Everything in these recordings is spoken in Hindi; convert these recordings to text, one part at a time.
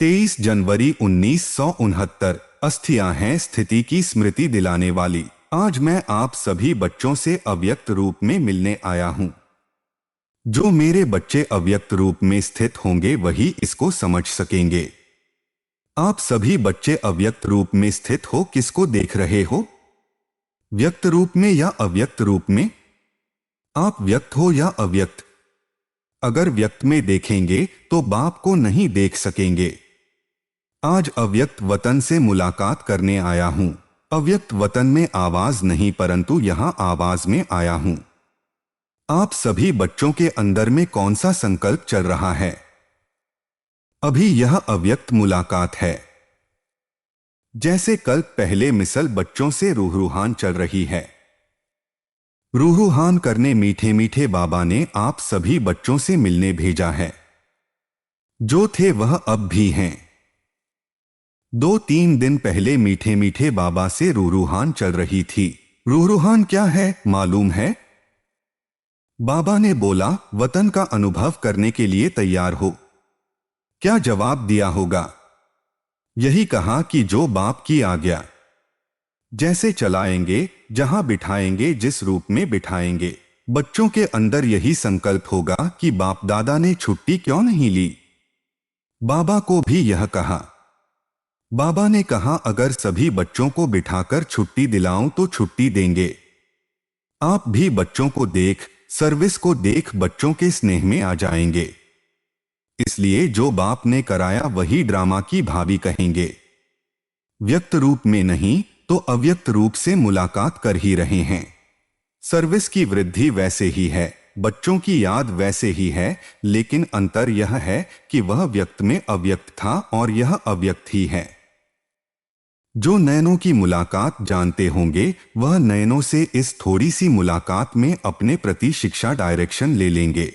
23 जनवरी 1969। अस्थियां हैं स्थिति की स्मृति दिलाने वाली। आज मैं आप सभी बच्चों से अव्यक्त रूप में मिलने आया हूं। जो मेरे बच्चे अव्यक्त रूप में स्थित होंगे वही इसको समझ सकेंगे। आप सभी बच्चे अव्यक्त रूप में स्थित हो किसको देख रहे हो? व्यक्त रूप में या अव्यक्त रूप में? आप व्यक्त हो या अव्यक्त? अगर व्यक्त में देखेंगे तो बाप को नहीं देख सकेंगे। आज अव्यक्त वतन से मुलाकात करने आया हूं। अव्यक्त वतन में आवाज नहीं परंतु यहां आवाज में आया हूं। आप सभी बच्चों के अंदर में कौन सा संकल्प चल रहा है? अभी यह अव्यक्त मुलाकात है। जैसे कल पहले मिसल बच्चों से रूहान चल रही है। रूहान करने मीठे मीठे बाबा ने आप सभी बच्चों से मिलने भेजा है। जो थे वह अब भी हैं। 2-3 दिन पहले मीठे मीठे बाबा से रूहान चल रही थी। रूहान क्या है मालूम है? बाबा ने बोला वतन का अनुभव करने के लिए तैयार हो। क्या जवाब दिया होगा? यही कहा कि जो बाप की आज्ञा जैसे चलाएंगे, जहां बिठाएंगे, जिस रूप में बिठाएंगे। बच्चों के अंदर यही संकल्प होगा कि बाप दादा ने छुट्टी क्यों नहीं ली। बाबा को भी यह कहा। बाबा ने कहा अगर सभी बच्चों को बिठाकर छुट्टी दिलाऊं तो छुट्टी देंगे। आप भी बच्चों को देख, सर्विस को देख बच्चों के स्नेह में आ जाएंगे। इसलिए जो बाप ने कराया वही ड्रामा की भाभी कहेंगे। व्यक्त रूप में नहीं तो अव्यक्त रूप से मुलाकात कर ही रहे हैं। सर्विस की वृद्धि वैसे ही है, बच्चों की याद वैसे ही है, लेकिन अंतर यह है कि वह व्यक्त में अव्यक्त था और यह अव्यक्त ही है। जो नयनों की मुलाकात जानते होंगे वह नयनों से इस थोड़ी सी मुलाकात में अपने प्रति शिक्षा डायरेक्शन ले लेंगे।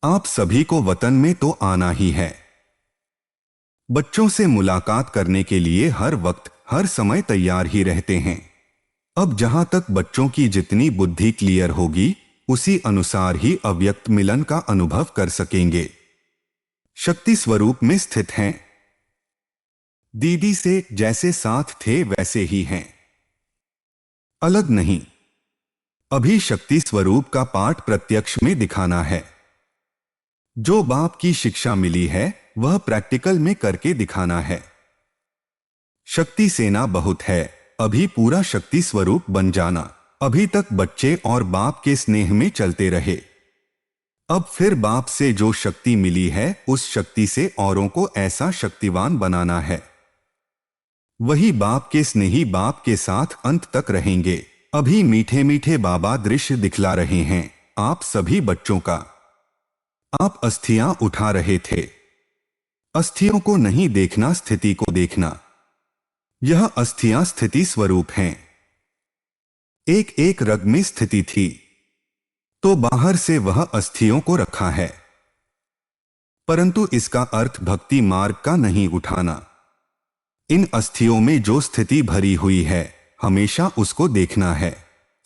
आप सभी को वतन में तो आना ही है। बच्चों से मुलाकात करने के लिए हर वक्त हर समय तैयार ही रहते हैं। अब जहां तक बच्चों की जितनी बुद्धि क्लियर होगी उसी अनुसार ही अव्यक्त मिलन का अनुभव कर सकेंगे। शक्ति स्वरूप में स्थित हैं। दीदी से जैसे साथ थे वैसे ही हैं, अलग नहीं। अभी शक्ति स्वरूप का पाठ प्रत्यक्ष में दिखाना है। जो बाप की शिक्षा मिली है वह प्रैक्टिकल में करके दिखाना है। शक्ति सेना बहुत है, अभी पूरा शक्ति स्वरूप बन जाना। अभी तक बच्चे और बाप के स्नेह में चलते रहे। अब फिर बाप से जो शक्ति मिली है उस शक्ति से औरों को ऐसा शक्तिवान बनाना है। वही बाप के स्नेही बाप के साथ अंत तक रहेंगे। अभी मीठे मीठे बाबा दृश्य दिखला रहे हैं आप सभी बच्चों का। आप अस्थियां उठा रहे थे। अस्थियों को नहीं देखना, स्थिति को देखना। यह अस्थियां स्थिति स्वरूप हैं। एक एक रग में स्थिति थी तो बाहर से वह अस्थियों को रखा है, परंतु इसका अर्थ भक्ति मार्ग का नहीं उठाना। इन अस्थियों में जो स्थिति भरी हुई है हमेशा उसको देखना है।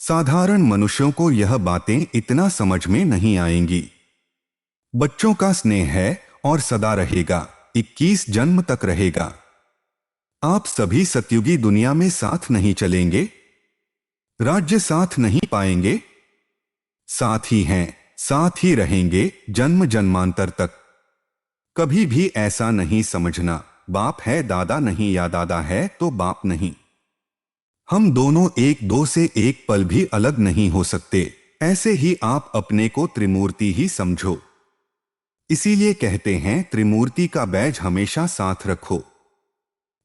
साधारण मनुष्यों को यह बातें इतना समझ में नहीं आएंगी। बच्चों का स्नेह है और सदा रहेगा, 21 जन्म तक रहेगा। आप सभी सतयुगी दुनिया में साथ नहीं चलेंगे, राज्य साथ नहीं पाएंगे। साथ ही हैं, साथ ही रहेंगे जन्म जन्मांतर तक। कभी भी ऐसा नहीं समझना बाप है दादा नहीं या दादा है तो बाप नहीं। हम दोनों एक दो से एक पल भी अलग नहीं हो सकते। ऐसे ही आप अपने को त्रिमूर्ति ही समझो। इसीलिए कहते हैं त्रिमूर्ति का बैज हमेशा साथ रखो।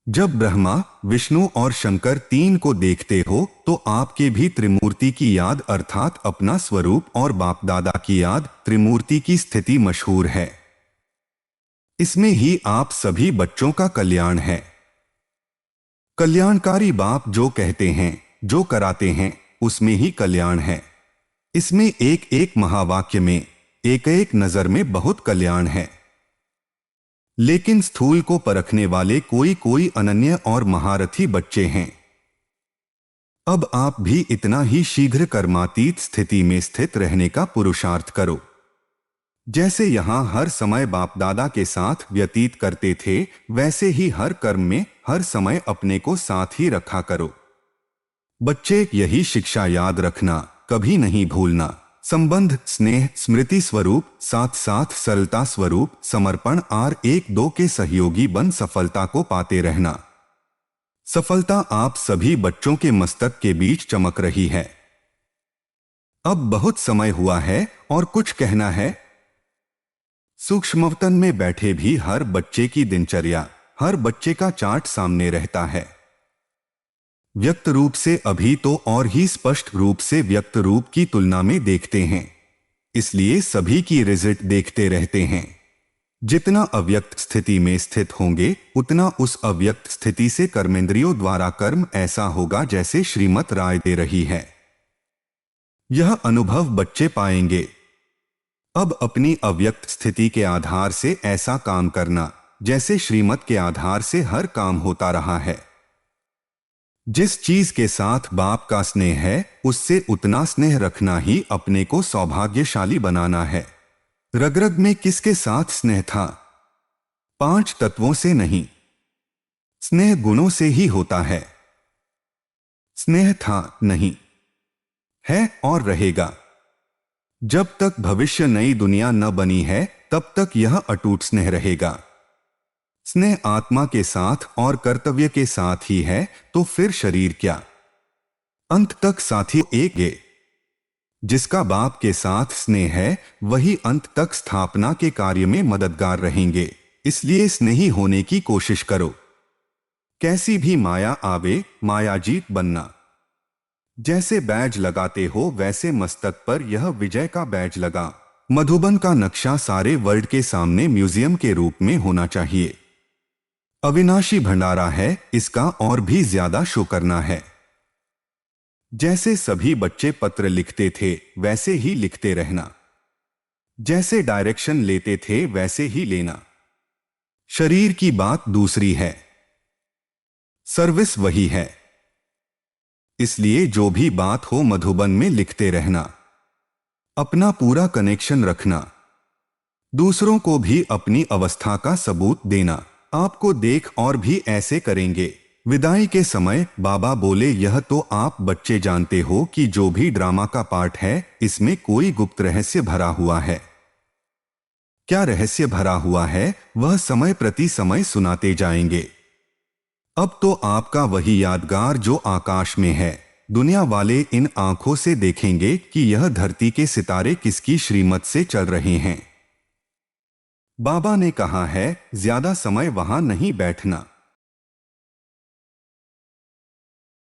जब ब्रह्मा, विष्णु और शंकर तीन को देखते हो तो आपके भी त्रिमूर्ति की याद अर्थात अपना स्वरूप और बाप दादा की याद, त्रिमूर्ति की स्थिति मशहूर है। इसमें ही आप सभी बच्चों का कल्याण है। कल्याणकारी बाप जो कहते हैं, जो कराते हैं, उसमें ही कल्याण है। इसमें एक एक महावाक्य में, एक एक नजर में बहुत कल्याण है। लेकिन स्थूल को परखने वाले कोई कोई अनन्य और महारथी बच्चे हैं। अब आप भी इतना ही शीघ्र कर्मातीत स्थिति में स्थित रहने का पुरुषार्थ करो। जैसे यहाँ हर समय बाप दादा के साथ व्यतीत करते थे, वैसे ही हर कर्म में हर समय अपने को साथ ही रखा करो। बच्चे, यही शिक्षा याद रखना, कभी नहीं भूलना। संबंध, स्नेह, स्मृति स्वरूप, साथ साथ सरलता स्वरूप, समर्पण और एक दो के सहयोगी बन सफलता को पाते रहना। सफलता आप सभी बच्चों के मस्तक के बीच चमक रही है। अब बहुत समय हुआ है और कुछ कहना है। सूक्ष्मवतन में बैठे भी हर बच्चे की दिनचर्या, हर बच्चे का चार्ट सामने रहता है। व्यक्त रूप से अभी तो और ही स्पष्ट रूप से व्यक्त रूप की तुलना में देखते हैं, इसलिए सभी की रिजल्ट देखते रहते हैं। जितना अव्यक्त स्थिति में स्थित होंगे, उतना उस अव्यक्त स्थिति से कर्मेंद्रियों द्वारा कर्म ऐसा होगा जैसे श्रीमत राय दे रही है। यह अनुभव बच्चे पाएंगे। अब अपनी अव्यक्त स्थिति के आधार से ऐसा काम करना जैसे श्रीमत के आधार से हर काम होता रहा है। जिस चीज के साथ बाप का स्नेह है, उससे उतना स्नेह रखना ही अपने को सौभाग्यशाली बनाना है। रग-रग में किसके साथ स्नेह था? 5 तत्वों से नहीं। स्नेह गुणों से ही होता है। स्नेह था, नहीं, है और रहेगा। जब तक भविष्य नई दुनिया न बनी है, तब तक यह अटूट स्नेह रहेगा। स्नेह आत्मा के साथ और कर्तव्य के साथ ही है, तो फिर शरीर क्या? अंत तक साथी एक है। जिसका बाप के साथ स्नेह है, वही अंत तक स्थापना के कार्य में मददगार रहेंगे। इसलिए स्नेही होने की कोशिश करो। कैसी भी माया आवे, मायाजीत बनना। जैसे बैज लगाते हो, वैसे मस्तक पर यह विजय का बैज लगा। मधुबन का नक्शा सारे वर्ल्ड के सामने म्यूजियम के रूप में होना चाहिए। अविनाशी भंडारा है, इसका और भी ज्यादा शो करना है। जैसे सभी बच्चे पत्र लिखते थे, वैसे ही लिखते रहना। जैसे डायरेक्शन लेते थे, वैसे ही लेना। शरीर की बात दूसरी है, सर्विस वही है। इसलिए जो भी बात हो मधुबन में लिखते रहना। अपना पूरा कनेक्शन रखना। दूसरों को भी अपनी अवस्था का सबूत देना। आपको देख और भी ऐसे करेंगे। विदाई के समय बाबा बोले, यह तो आप बच्चे जानते हो कि जो भी ड्रामा का पार्ट है, इसमें कोई गुप्त रहस्य भरा हुआ है। क्या रहस्य भरा हुआ है, वह समय प्रति समय सुनाते जाएंगे। अब तो आपका वही यादगार जो आकाश में है, दुनिया वाले इन आंखों से देखेंगे कि यह धरती के सितारे किसकी श्रीमत से चल रहे हैं। बाबा ने कहा है, ज्यादा समय वहां नहीं बैठना।